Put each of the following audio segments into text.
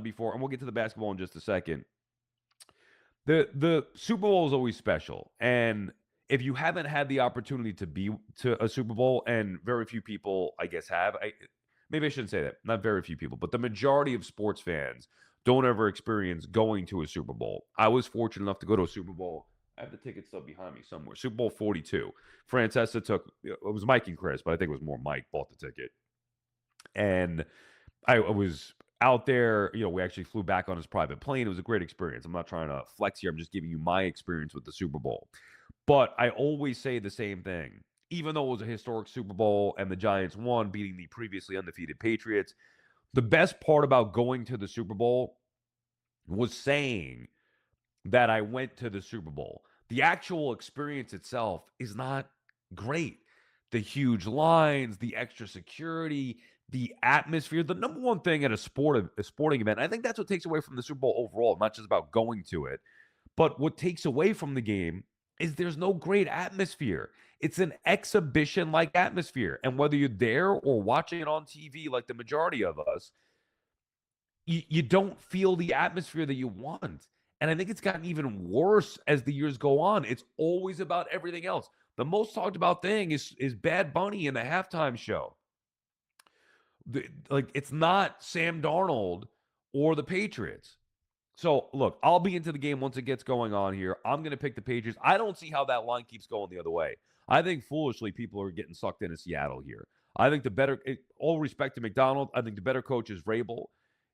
before, and we'll get to the basketball in just a second. The Super Bowl is always special, and if you haven't had the opportunity to be to a Super Bowl, and very few people, I guess, have, maybe I shouldn't say that, not very few people, but the majority of sports fans don't ever experience going to a Super Bowl. I was fortunate enough to go to a Super Bowl. I have the ticket still behind me somewhere. Super Bowl 42. Francesca took, it was Mike and Chris, but I think it was more Mike bought the ticket. And I was out there, we actually flew back on his private plane. It was a great experience. I'm not trying to flex here. I'm just giving you my experience with the Super Bowl. But I always say the same thing. Even though it was a historic Super Bowl and the Giants won, beating the previously undefeated Patriots, the best part about going to the Super Bowl was saying that I went to the Super Bowl. The actual experience itself is not great. The huge lines, the extra security, the atmosphere, the number one thing at a sporting event, I think that's what takes away from the Super Bowl overall, not just about going to it, but what takes away from the game is there's no great atmosphere. It's an exhibition-like atmosphere. And whether you're there or watching it on TV like the majority of us, you don't feel the atmosphere that you want. And I think it's gotten even worse as the years go on. It's always about everything else. The most talked about thing is Bad Bunny in the halftime show. It's not Sam Darnold or the Patriots. So, look, I'll be into the game once it gets going on here. I'm going to pick the Patriots. I don't see how that line keeps going the other way. I think foolishly people are getting sucked into Seattle here. I think all respect to McDonald, I think the better coach is Vrabel.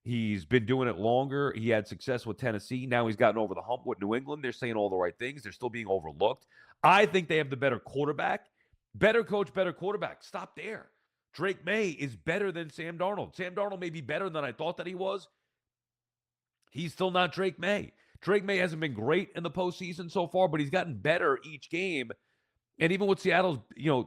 He's been doing it longer. He had success with Tennessee. Now he's gotten over the hump with New England. They're saying all the right things. They're still being overlooked. I think they have the better quarterback. Better coach, better quarterback. Stop there. Drake May is better than Sam Darnold. Sam Darnold may be better than I thought that he was. He's still not Drake May. Drake May hasn't been great in the postseason so far, but he's gotten better each game. And even with Seattle's,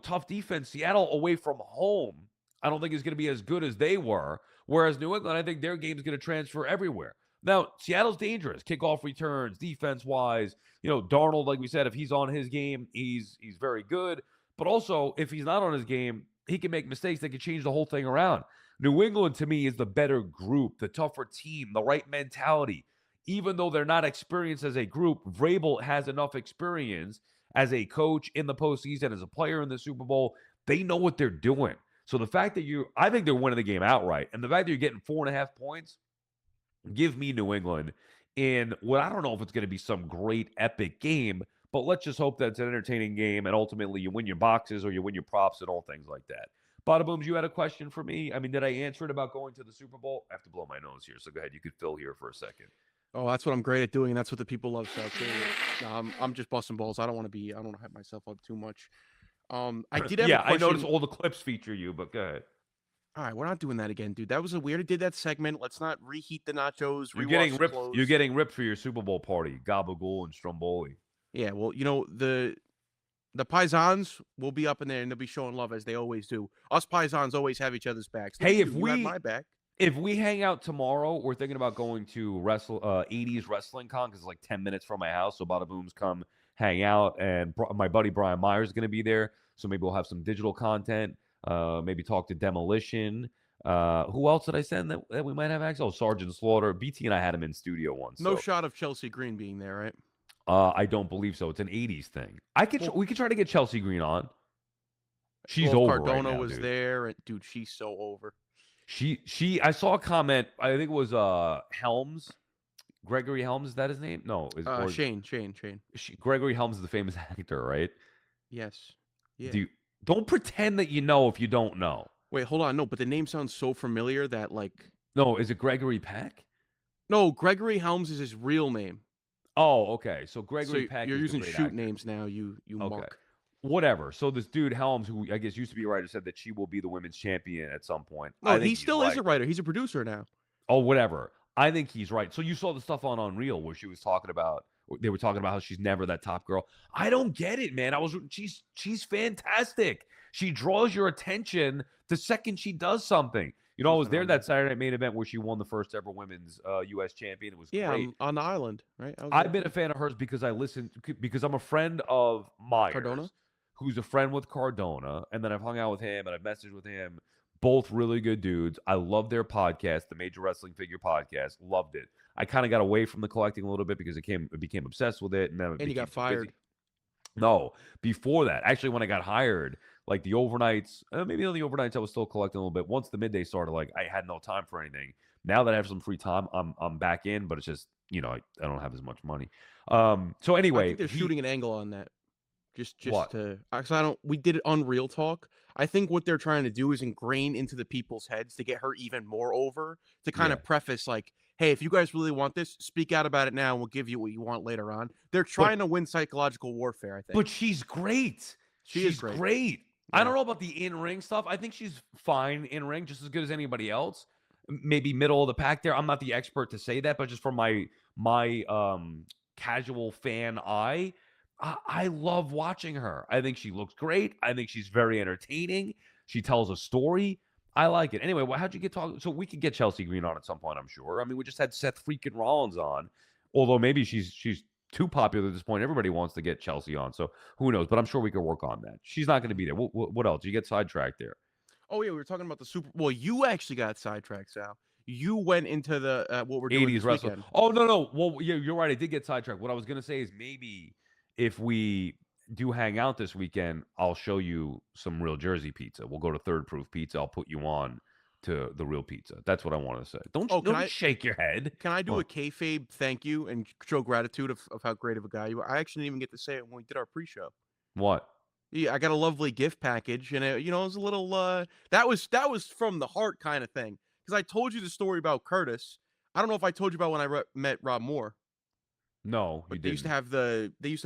tough defense, Seattle away from home, I don't think is going to be as good as they were. Whereas New England, I think their game is going to transfer everywhere. Now, Seattle's dangerous. Kickoff returns, defense-wise. Darnold, like we said, if he's on his game, he's very good. But also, if he's not on his game, he can make mistakes that can change the whole thing around. New England, to me, is the better group, the tougher team, the right mentality. Even though they're not experienced as a group, Vrabel has enough experience as a coach in the postseason, as a player in the Super Bowl. They know what they're doing. So the fact that I think they're winning the game outright. And the fact that you're getting 4.5 points, give me New England in what I don't know if it's going to be some great epic game, but let's just hope that it's an entertaining game and ultimately you win your boxes or you win your props and all things like that. Bada Booms, you had a question for me? I mean, did I answer it about going to the Super Bowl? I have to blow my nose here, so go ahead. You could fill here for a second. Oh, that's what I'm great at doing, and that's what the people love, Sal. No, I'm just busting balls. I don't want to hype myself up too much. I did have a question. I noticed all the clips feature you, but go ahead. All right, we're not doing that again, dude. That was weird. I did that segment. Let's not reheat the nachos. You're getting ripped. You're getting ripped for your Super Bowl party. Gabagool and Stromboli. Yeah, well, the Paisans will be up in there and they'll be showing love as they always do. Us Paisans always have each other's backs. Hey, if we have my back. If we hang out tomorrow, we're thinking about going to 80s Wrestling Con because it's like 10 minutes from my house. So Bada Booms come hang out, and my buddy Brian Myers is going to be there. So maybe we'll have some digital content. Maybe talk to Demolition. Who else did I send that we might have access? Oh, Sergeant Slaughter. BT and I had him in studio once. No shot of Chelsea Green being there, right? I don't believe so. It's an 80s thing. We could try to get Chelsea Green on. She's over Cardona right now, was dude. there, and dude, she's so over. I saw a comment. I think it was Helms, Gregory Helms. Is that his name? No, Shane. Gregory Helms is the famous actor, right? Yes. Yeah. Don't pretend that you know if you don't know. Wait, hold on. No, but the name sounds so familiar that No, is it Gregory Peck? No, Gregory Helms is his real name. Oh, okay. So Gregory Peck. You're using shoot actor. names now. You okay. muck. Whatever. So this dude Helms, who I guess used to be a writer, said that she will be the women's champion at some point. No, he still is a writer. He's a producer now. Oh, whatever. I think he's right. So you saw the stuff on Unreal where they were talking about how she's never that top girl. I don't get it, man. She's fantastic. She draws your attention the second she does something. I was there that Saturday Night Main Event where she won the first ever women's U.S. champion. It was great. On the island, right? I've been a fan of hers because I'm a friend of Myers, Cardona, who's a friend with Cardona, and then I've hung out with him and I've messaged with him. Both really good dudes. I love their podcast, the Major Wrestling Figure Podcast. Loved it. I kind of got away from the collecting a little bit because it became obsessed with it, and then it And you became got too busy. fired. No, before that, actually, when I got hired, like the overnights, maybe on the overnights, I was still collecting a little bit. Once the midday started, like I had no time for anything. Now that I have some free time, I'm back in, but it's just I don't have as much money. So I anyway, think they're shooting an angle on that. Just what? to, cause I don't. We did it on Real Talk. I think what they're trying to do is ingrain into the people's heads to get her even more over. To kind Yeah, of preface like, hey, if you guys really want this, speak out about it now, and we'll give you what you want later on. They're but trying to win psychological warfare. I think but she's great. she is She's great. great. I Yeah. don't know about the in-ring stuff. I think she's fine in ring, just as good as anybody else. Maybe middle of the pack there. I'm not the expert to say that, but just from my casual fan eye, I love watching her. I think she looks great. I think she's very entertaining. She tells a story. I like it. Anyway, how'd you get talking? So we could get Chelsea Green on at some point, I'm sure. I mean, we just had Seth freaking Rollins on, although maybe she's too popular at this point. Everybody wants to get Chelsea on, so who knows? But I'm sure we could work on that. She's not going to be there. What else? You get sidetracked there. Oh yeah, we were talking about the Super. Well, you actually got sidetracked, Sal. You went into the what we're doing 80s this wrestler. weekend. Oh no. Well, yeah, you're right. I did get sidetracked. What I was going to say is maybe if we do hang out this weekend, I'll show you some real Jersey pizza. We'll go to Third Proof Pizza. I'll put you on to the real pizza. That's what I want to say. Don't shake your head. Can I do What? a kayfabe thank you and show gratitude of how great of a guy you are? I actually didn't even get to say it when we did our pre-show. What? Yeah, I got a lovely gift package, and it was a little. That was from the heart kind of thing. Because I told you the story about Curtis. I don't know if I told you about when I met Rob Moore, No, you but they used to didn't.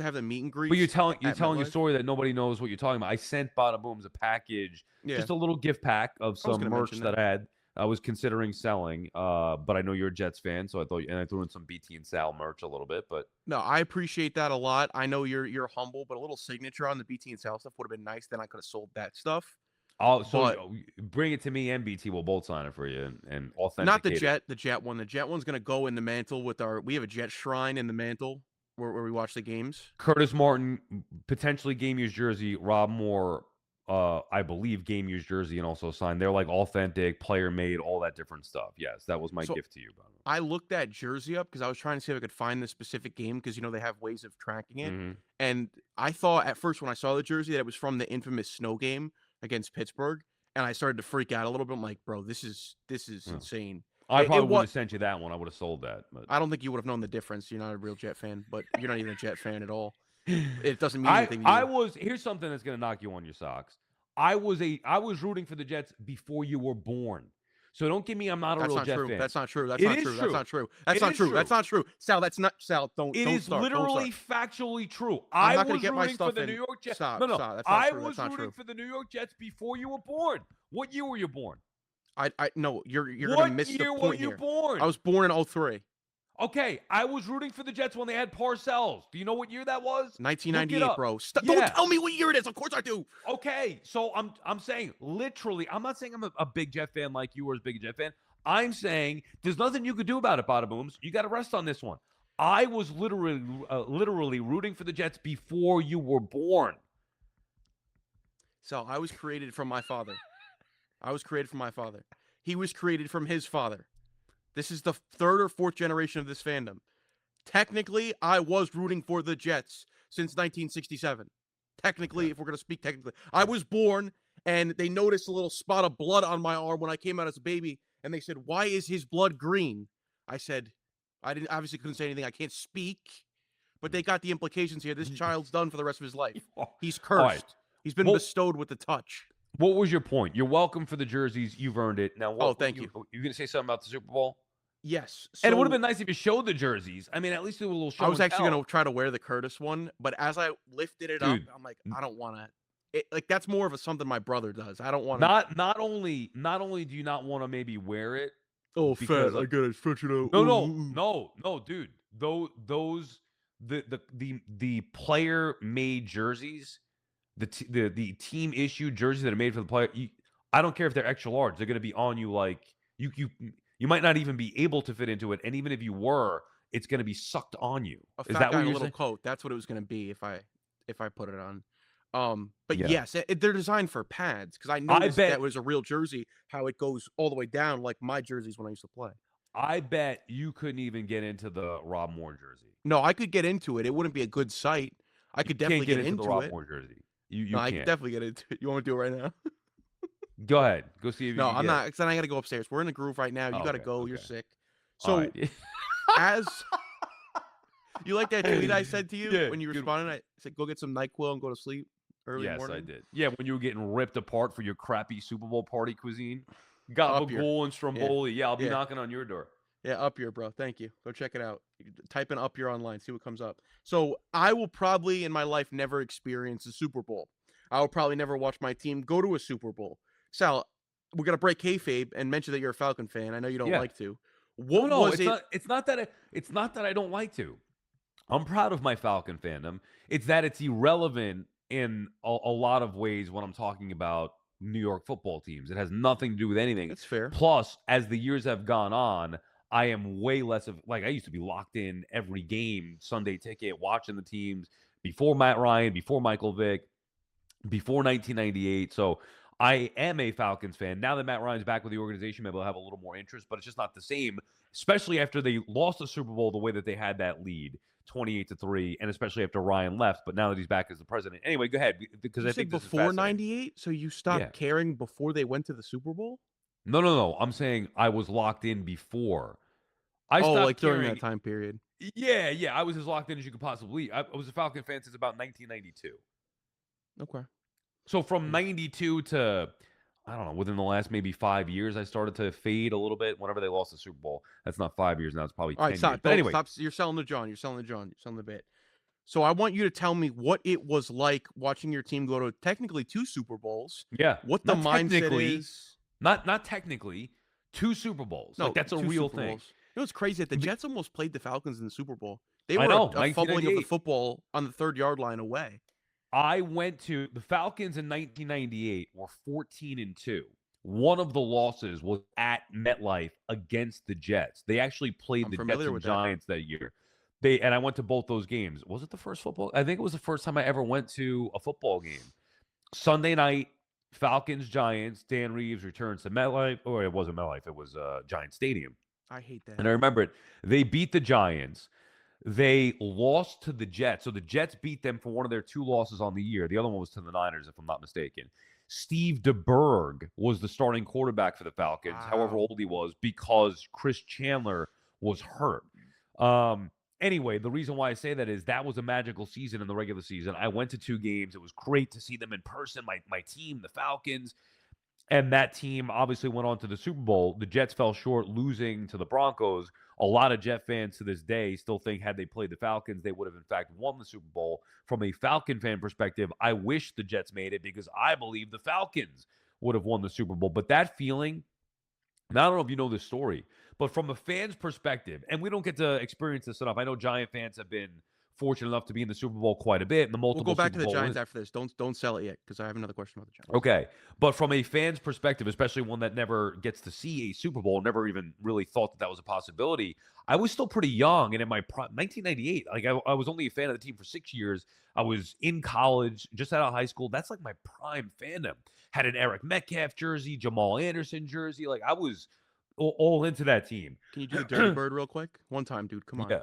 have the meet and But greets you're at telling a MetLife. story that nobody knows what you're talking about. I sent Bada Booms a package, Yeah, just a little gift pack of I was some gonna merch mention that that. I was considering selling. But I know you're a Jets fan, so I threw in some BT and Sal merch a little bit. But No, I appreciate that a lot. I know you're humble, but a little signature on the BT and Sal stuff would have been nice. Then I could have sold that stuff. But bring it to me and BT. We'll both sign it for you and not the authenticate it. Jet, the Jet one. The Jet one's gonna go in the mantle with our. We have a Jet shrine in the mantle where we watch the games. Curtis Martin, potentially game used jersey. Rob Moore, I believe game used jersey and also signed. They're like authentic, player made, all that different stuff. Yes, that was my So gift to you, by the way. I looked that jersey up because I was trying to see if I could find the specific game because they have ways of tracking it. Mm-hmm. And I thought at first when I saw the jersey that it was from the infamous snow game against Pittsburgh, and I started to freak out a little bit. I'm like, bro, this is insane. I probably It wouldn't was. have sent you that one. I would have sold that. But I don't think you would have known the difference. You're not a real Jet fan, but you're not even a Jet fan at all. It doesn't mean anything to you. Here's something that's gonna knock you on your socks. I was rooting for the Jets before you were born. So don't give me I'm not a That's real not Jet true. fan. That's not true. That's It not is true. true. That's not true. That's It not is true. true. That's not true. Sal, that's not Sal. Don't It don't is start. Don't literally start. factually true. I'm I not gonna was get my rooting for stuff the in. New York Jets. Stop. No, Stop. That's not I true. was That's not rooting true. for the New York Jets before you were born. What year were you born? I no. You're gonna What miss the year were point you here. born? I was born in 03. Okay, I was rooting for the Jets when they had Parcells. Do you know what year that was? Look it 1998, up. bro. Yeah. Don't tell me what year it is. Of course I do. Okay, so I'm saying literally, I'm not saying I'm a big Jet fan like you or as big a Jet fan. I'm saying there's nothing you could do about it, Bada Booms. You got to rest on this one. I was literally rooting for the Jets before you were born. So I was created from my father. I was created from my father. He was created from his father. This is the third or fourth generation of this fandom. Technically, I was rooting for the Jets since 1967. Technically, if we're going to speak technically, I was born and they noticed a little spot of blood on my arm when I came out as a baby. And they said, "Why is his blood green?" I said, I obviously couldn't say anything. I can't speak, but they got the implications here. This child's done for the rest of his life. He's cursed. right. He's been bestowed with the touch. What was your point? You're welcome for the jerseys. You've earned it. Now, Thank you. You going to say something about the Super Bowl? Yes. And it would have been nice if you showed the jerseys. I mean, at least do a little show. I was actually going to try to wear the Curtis one, but as I lifted it up, I'm like, I don't want to. Like that's more of something my brother does. I don't want to. Not only do you not want to maybe wear it. Oh, fat! I gotta stretch it out. No, dude. Those the player made jerseys, the team issued jerseys that are made for the player. I don't care if they're extra large. They're gonna be on you like you might not even be able to fit into it, and even if you were, it's gonna be sucked on you. A Is fat that guy what in a you're little saying? coat. That's what it was gonna be if I put it on. But Yeah. yes, they're designed for pads because I I noticed that bet was a real jersey, how it goes all the way down like my jerseys when I used to play. I bet you couldn't even get into the Rob Moore jersey. No, I could get into it. It wouldn't be a good sight. I You could can't definitely get get into the into Rob it. Moore jersey. No, You I could can't. definitely get into it. You want me to do it right now? Go ahead. Go see if you No, can I'm get it. not. Because then I got to go upstairs. We're in a groove right now. You Oh, got to okay. go. You're Okay. sick. All So right. as you like that tweet I said to you Yeah, when you good. responded, I said go get some NyQuil and go to sleep early Yes, morning. I did. Yeah, when you were getting ripped apart for your crappy Super Bowl party cuisine. Up your, Gabagool and yeah, Stromboli. Yeah, I'll be yeah, knocking on your door. yeah. Up your, bro. Thank you. Go check it out. You can type in up your online, see what comes up. So I will probably in my life never experience a Super Bowl. I will probably never watch my team go to a Super Bowl. Sal, we're gonna break kayfabe and mention that you're a Falcon fan. I know you don't Yeah. like to. No, What no, was it? it's not that it's not that I don't like to. I'm proud of my Falcon fandom. It's that it's irrelevant in a lot of ways when I'm talking about New York football teams. It has nothing to do with anything. That's fair. Plus, as the years have gone on, I am way less of like I used to be locked in every game, Sunday ticket, watching the teams before Matt Ryan, before Michael Vick, before 1998. So I am a Falcons fan. Now that Matt Ryan's back with the organization, maybe I'll have a little more interest, but it's just not the same, especially after they lost the Super Bowl the way that they had that lead, 28-3, and especially after Ryan left. But now that he's back as the president. Anyway, go ahead, because You I said think this is before fascinating. '98, so you stopped Yeah. caring before they went to the Super Bowl? No, no, no. I'm saying I was locked in before. I Oh, stopped like during that caring. time period. Yeah, yeah. I was as locked in as you could possibly be. I was a Falcon fan since about 1992. Okay. So from 92 to, I don't know, within the last maybe 5 years, I started to fade a little bit whenever they lost the Super Bowl. That's not 5 years now. It's probably All 10 right, years. stop. But Don't anyway, stop. You're selling the John. You're selling the John. You're selling the bit. So I want you to tell me what it was like watching your team go to technically 2 Super Bowls. yeah. What the Not mindset technically, is. not technically, 2 Super Bowls. No, Like, that's a 2 real Super thing. Bowls. You know what's crazy? That the The- Jets almost played the Falcons in the Super Bowl. They I were know, a fumbling of the 1998. football on the 3rd-yard line away. I went to the Falcons in 1998 were 14-2. One of the losses was at MetLife against the Jets. They actually played I'm the Jets familiar and with that. Giants that year. And I went to both those games. Was it the first football? I think it was the first time I ever went to a football game. Sunday night, Falcons Giants. Dan Reeves returns to MetLife, or it wasn't MetLife. It was Giant Stadium. I hate that. And I remember it. They beat the Giants. They lost to the Jets. So the Jets beat them for one of their 2 losses on the year. The other one was to the Niners, if I'm not mistaken. Steve DeBerg was the starting quarterback for the Falcons, however Wow. old he was, because Chris Chandler was hurt. Anyway, the reason why I say that is that was a magical season in the regular season. I went to 2 games. It was great to see them in person, my team, the Falcons. And that team obviously went on to the Super Bowl. The Jets fell short, losing to the Broncos. A lot of Jet fans to this day still think had they played the Falcons, they would have in fact won the Super Bowl. From a Falcon fan perspective, I wish the Jets made it because I believe the Falcons would have won the Super Bowl. But that feeling, and I don't know if you know this story, but from a fan's perspective, and we don't get to experience this enough. I know Giant fans have been fortunate enough to be in the Super Bowl quite a bit. And the multiple We'll go back Super to the Bowl Giants wins. after this. Don't sell it yet because I have another question about the Giants. Okay. But from a fan's perspective, especially one that never gets to see a Super Bowl, never even really thought that that was a possibility, I was still pretty young. And in my 1998, like I was only a fan of the team for 6 years. I was in college, just out of high school. That's like my prime fandom. Had an Eric Metcalf jersey, Jamal Anderson jersey. Like I was all into that team. Can you do the Dirty Bird real quick? One time, dude. Come on. Yeah.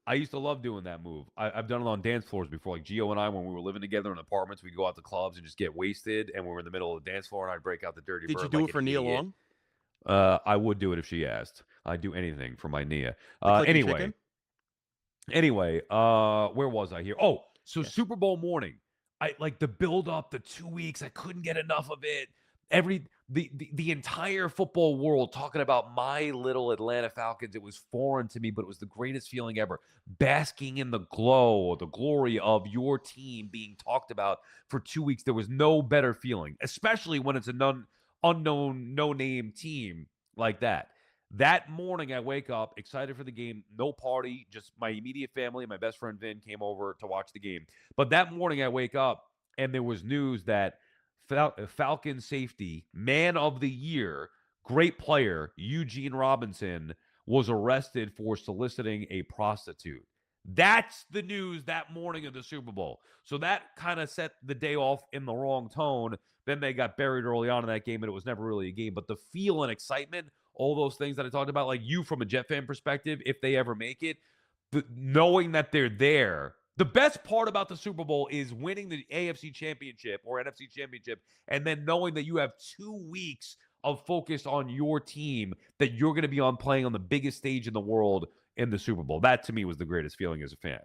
I used to love doing that move. I've done it on dance floors before. Like Gio and I, when we were living together in apartments, we'd go out to clubs and just get wasted. And we were in the middle of the dance floor, and I'd break out the Dirty Did Bird. you do like it for an Nia idiot. Long? I would do it if she asked. I'd do anything for my Nia. Like clicking Anyway, chicken? anyway, where was I here? Oh, so Yes. Super Bowl morning. I like the build up, the 2 weeks. I couldn't get enough of it. The entire football world talking about my little Atlanta Falcons. It was foreign to me, but it was the greatest feeling ever. Basking in the glow or the glory of your team being talked about for 2 weeks. There was no better feeling, especially when it's an unknown, no-name team like that. That morning, I wake up excited for the game. No party, just my immediate family. My best friend Vin came over to watch the game. But that morning, I wake up and there was news that Falcon safety, man of the year, great player, Eugene Robinson, was arrested for soliciting a prostitute. That's the news that morning of the Super Bowl. So that kind of set the day off in the wrong tone. Then they got buried early on in that game, and it was never really a game. But the feel and excitement, all those things that I talked about, like you from a Jet fan perspective, if they ever make it, knowing that they're there. The best part about the Super Bowl is winning the AFC Championship or NFC Championship, and then knowing that you have 2 weeks of focus on your team that you're going to be on playing on the biggest stage in the world in the Super Bowl. That to me was the greatest feeling as a fan.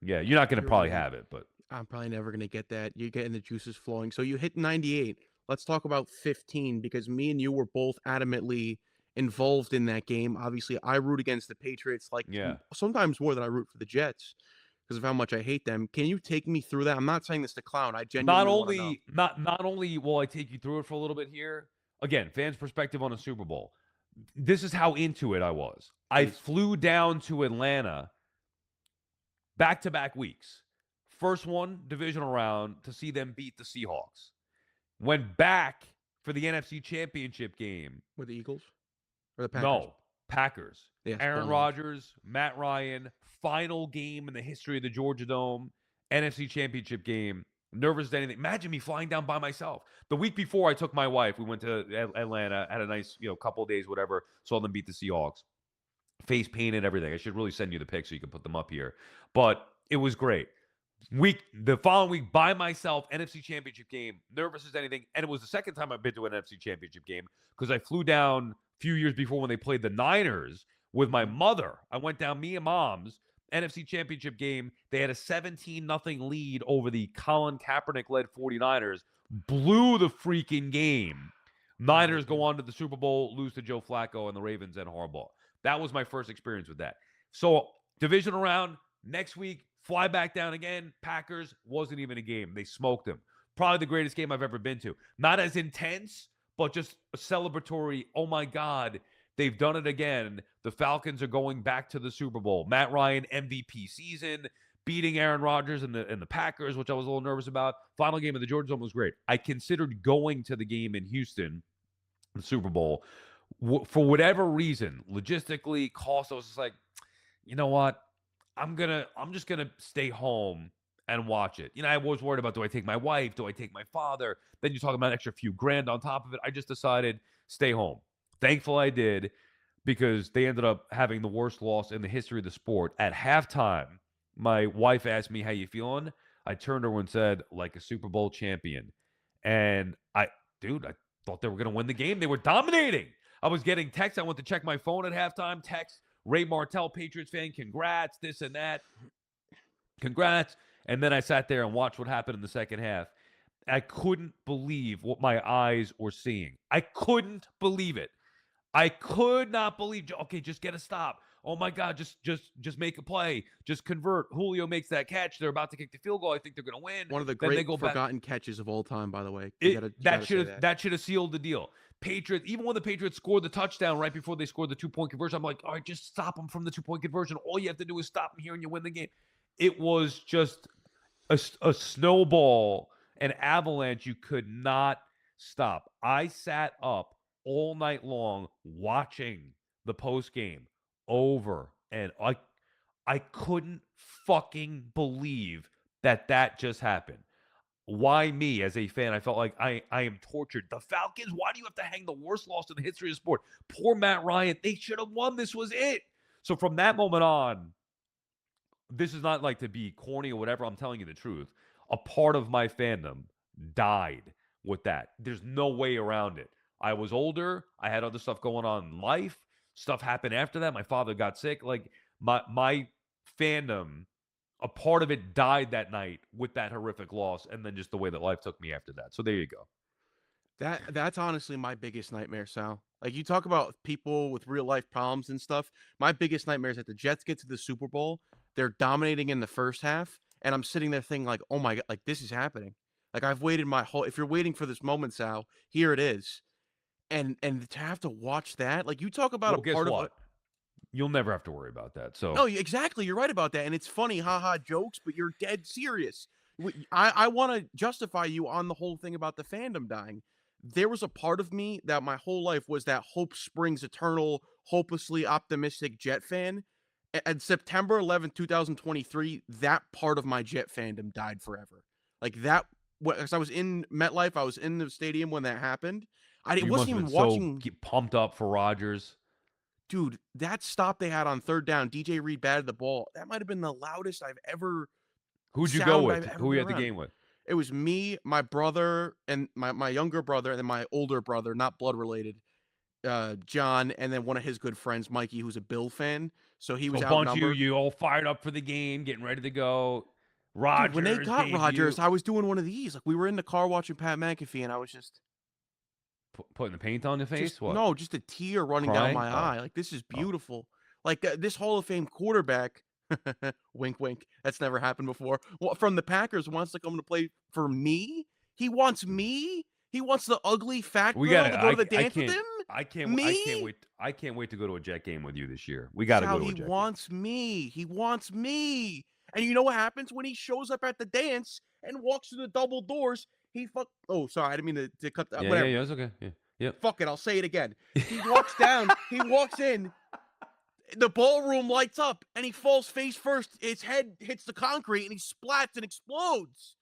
Yeah, you're not going to probably have it, but I'm probably never going to get that. You're getting the juices flowing. So you hit 98. Let's talk about 15 because me and you were both adamantly involved in that game. Obviously, I root against the Patriots like sometimes more than I root for the Jets because of how much I hate them. Can you take me through that? I'm not saying this to clown. I genuinely want to know. Not only will I take you through it for a little bit here. Again, fans' perspective on a Super Bowl. This is how into it I was. I flew down to Atlanta back-to-back weeks. First one, divisional round, to see them beat the Seahawks. Went back for the NFC Championship game. With the Eagles? Or the Packers? No, Packers. Yes, Aaron Rodgers, Matt Ryan, final game in the history of the Georgia Dome, NFC Championship game. Nervous as anything. Imagine me flying down by myself. The week before, I took my wife. We went to Atlanta, had a nice, couple of days, whatever. Saw them beat the Seahawks. Face painted, everything. I should really send you the pics so you can put them up here. But it was great. The following week, by myself, NFC Championship game, nervous as anything. And it was the second time I've been to an NFC Championship game because I flew down a few years before when they played the Niners with my mother. I went down, me and Mom's NFC Championship game. They had a 17-0 lead over the Colin Kaepernick-led 49ers. Blew the freaking game. Niners go on to the Super Bowl, lose to Joe Flacco and the Ravens and Harbaugh. That was my first experience with that. So, divisional round, next week, fly back down again. Packers, wasn't even a game. They smoked them. Probably the greatest game I've ever been to. Not as intense, but just a celebratory, oh my God, they've done it again. The Falcons are going back to the Super Bowl. Matt Ryan, MVP season, beating Aaron Rodgers and the Packers, which I was a little nervous about. Final game of the Georgia Dome was great. I considered going to the game in Houston, the Super Bowl, for whatever reason, logistically, cost. I was just like, you know what? I'm just gonna stay home and watch it. I was worried about, do I take my wife? Do I take my father? Then you're talking about an extra few grand on top of it. I just decided stay home. Thankful I did, because they ended up having the worst loss in the history of the sport. At halftime, my wife asked me, how you feeling? I turned to her and said, like a Super Bowl champion. And I thought they were going to win the game. They were dominating. I was getting texts. I went to check my phone at halftime. Text, Ray Martell, Patriots fan, congrats, this and that. Congrats. And then I sat there and watched what happened in the second half. I couldn't believe what my eyes were seeing. I couldn't believe it. I could not believe, okay, just get a stop. Oh my God, just make a play. Just convert. Julio makes that catch. They're about to kick the field goal. I think they're going to win. One of the great forgotten catches of all time, by the way. That should have sealed the deal. Patriots, even when the Patriots scored the touchdown right before they scored the 2-point conversion, I'm like, all right, just stop them from the 2-point conversion. All you have to do is stop them here and you win the game. It was just a snowball, an avalanche you could not stop. I sat up all night long watching the post game over, and I couldn't fucking believe that just happened. Why me as a fan? I felt like I am tortured. The Falcons, why do you have to hang the worst loss in the history of sport? Poor Matt Ryan. They should have won. This was it. So from that moment on, this is not like to be corny or whatever. I'm telling you the truth. A part of my fandom died with that. There's no way around it. I was older. I had other stuff going on in life. Stuff happened after that. My father got sick. Like my fandom, a part of it died that night with that horrific loss, and then just the way that life took me after that. So there you go. That's honestly my biggest nightmare, Sal. Like, you talk about people with real life problems and stuff. My biggest nightmare is that the Jets get to the Super Bowl. They're dominating in the first half, and I'm sitting there thinking like, oh my God, like this is happening. Like, I've waited my whole. If you're waiting for this moment, Sal, here it is. And to have to watch that, like, you talk about a part of it. You'll never have to worry about that. So no, exactly, you're right about that, and it's funny, haha, jokes, but you're dead serious. I want to justify you on the whole thing about the fandom dying. there was a part of me that my whole life was that hope springs eternal, hopelessly optimistic Jet fan. And September 11th, 2023, that part of my Jet fandom died forever. Like that, because I was in MetLife, I was in the stadium when that happened. I You wasn't must have even been so watching. pumped up for Rodgers. Dude, that stop they had on third down, DJ Reed batted the ball. That might have been the loudest Who'd you go sound I've with? ever Who been you had the around. game with? It was me, my brother, and my younger brother, and then my older brother, not blood related, John, and then one of his good friends, Mikey, who's a Bill fan. So he So was a bunch of outnumbered. you all fired up for the game, getting ready to go. Dude, when they Rodgers got debut. Rodgers, I was doing one of these. Like we were in the car watching Pat McAfee, and I was Putting the paint on your face? just What? no, just a tear running down Crying? my Oh. eye. Like this is Oh. beautiful. Like this Hall of Fame quarterback, wink, wink. That's never happened before. Well, from the Packers wants to come to play for me. He wants me. He wants the ugly fat We girl gotta. to go to the I dance with can't. him. I can't. I can't Me? wait. I can't wait to go to a Jet game with you this year. We got to Sal, go to he a Jet game. wants me. He wants me. And you know what happens when he shows up at the dance and walks through the double doors? He fuck. Oh, sorry, I didn't mean to cut that. Yeah, Whatever. yeah, yeah. It's okay. Yeah, yep. Fuck it, I'll say it again. He walks down. He walks in. The ballroom lights up, and he falls face first. His head hits the concrete, and he splats and explodes.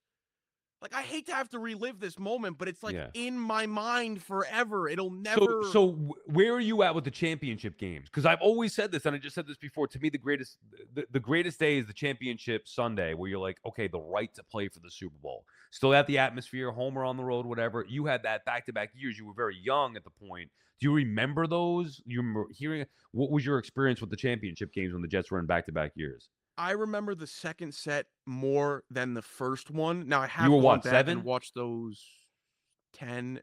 Like I hate to have to relive this moment, but it's like Yeah. in my mind forever. It'll never. So where are you at with the championship games? Because I've always said this, and I just said this before. To me, the greatest day is the championship Sunday, where you're like, okay, the right to play for the Super Bowl. Still at the atmosphere, home or on the road, whatever. You had that back-to-back years. You were very young at the point. Do you remember those? You remember hearing? What was your experience with the championship games when the Jets were in back-to-back years? I remember the second set more than the first one. Now I You have were gone what, back and 7? watched those 10.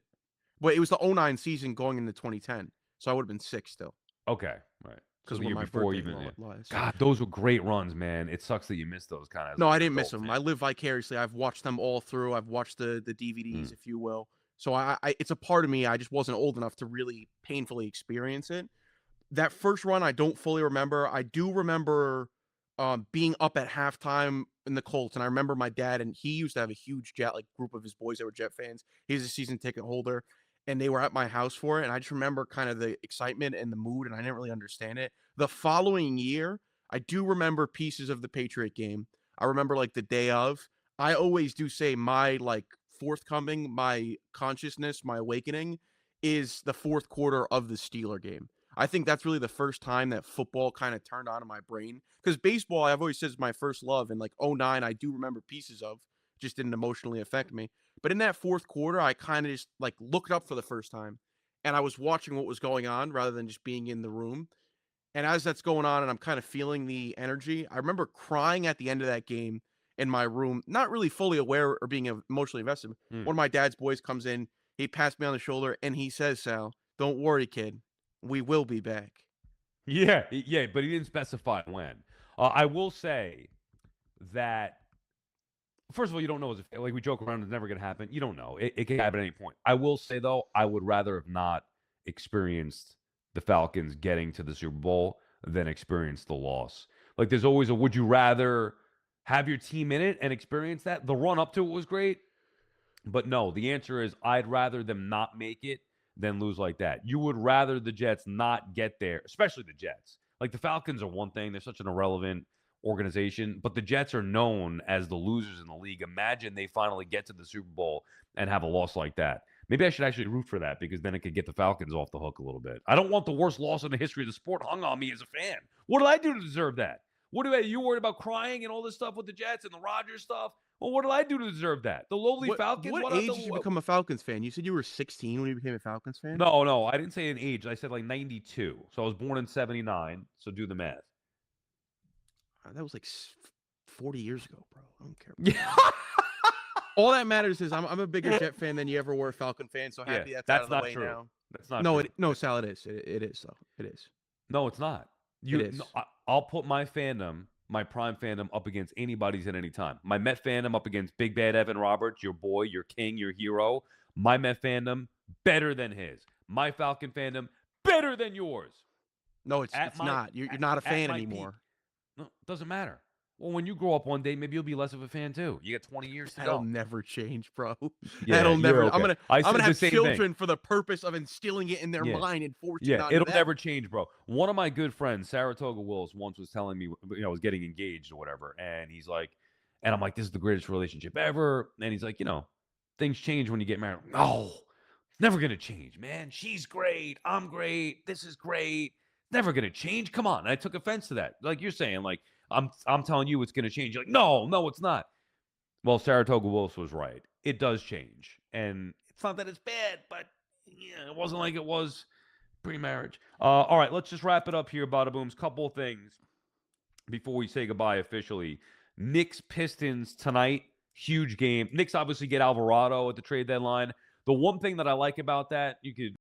But it was the '09 season going into 2010, so I would have been 6 still Okay, right. So because the when year my before, birthday even. Yeah. lies. God, those were great runs, man. It sucks that you missed those kind of as No, I an didn't miss adult them. fan. I live vicariously. I've watched them all through. I've watched the DVDs, Mm. if you will. So I it's a part of me. I just wasn't old enough to really painfully experience it. That first run, I don't fully remember. I do remember being up at halftime in the Colts, and I remember my dad, and he used to have a huge Jet like group of his boys that were Jet fans. He's a season ticket holder, and they were at my house for it. And I just remember kind of the excitement and the mood, and I didn't really understand it. The following year, I do remember pieces of the Patriot game. I remember like the day of. I always do say my like forthcoming, my consciousness, my awakening is the fourth quarter of the Steeler game. I think that's really the first time that football kind of turned on in my brain. Because baseball, I've always said is my first love. And like '09, I do remember pieces of, just didn't emotionally affect me. But in that fourth quarter, I kind of just like looked up for the first time. And I was watching what was going on rather than just being in the room. And as that's going on and I'm kind of feeling the energy, I remember crying at the end of that game in my room, not really fully aware or being emotionally invested. Mm. One of my dad's boys comes in, he passed me on the shoulder, and he says, Sal, don't worry, kid. We will be back. Yeah, yeah, but he didn't specify when. I will say that first of all, you don't know like we joke around, it's never going to happen. You don't know. It can happen at any point. I will say though, I would rather have not experienced the Falcons getting to the Super Bowl than experience the loss. Like there's always a would you rather have your team in it and experience that? The run up to it was great. But no, the answer is I'd rather them not make it than lose like that. You would rather the Jets not get there, especially the Jets. Like the Falcons are one thing, they're such an irrelevant organization, but the Jets are known as the losers in the league. Imagine they finally get to the Super Bowl and have a loss like that. Maybe I should actually root for that because then it could get the Falcons off the hook a little bit. I don't want the worst loss in the history of the sport hung on me as a fan. What did I do to deserve that? What do you worried about crying and all this stuff with the Jets and the Rodgers stuff? Well, what did I do to deserve that? The lowly Falcons? What age did you become a Falcons fan? You said you were 16 when you became a Falcons fan? No, I didn't say an age. I said like 92. So I was born in 79. So do the math. That was like 40 years ago, bro. I don't care. Yeah. All that matters is I'm a bigger Jet fan than you ever were a Falcon fan. So happy that's out of the not way true. now. That's not No, true. no, Sal, it is. It is though. It is. No, it's not. It is. No, I'll put my fandom, my prime fandom, up against anybody's at any time. My Met fandom up against Big Bad Evan Roberts, your boy, your king, your hero. My Met fandom better than his. My Falcon fandom better than yours. No, it's not. You're not a fan anymore. No, it doesn't matter. Well, when you grow up one day, maybe you'll be less of a fan too. You got 20 years to That'll go. never change, bro. Yeah, That'll you're never. okay. I'm I gonna said the have same children thing. for the purpose of instilling it in their Yeah. mind and forcing Yeah, onto it'll them. never change, bro. One of my good friends, Saratoga Wills, once was telling me, was getting engaged or whatever, and he's like, and I'm like, this is the greatest relationship ever, and he's like, things change when you get married. No, it's never gonna change, man. She's great, I'm great, this is great, never gonna change. Come on, and I took offense to that. Like you're saying, like I'm telling you it's gonna change. You're like, no, it's not. Well, Saratoga Wills was right. It does change, and it's not that it's bad, but yeah, it wasn't like it was pre-marriage. All right, let's just wrap it up here, Bada Booms. Couple of things before we say goodbye officially. Knicks Pistons tonight, huge game. Knicks obviously get Alvarado at the trade deadline. The one thing that I like about that, you could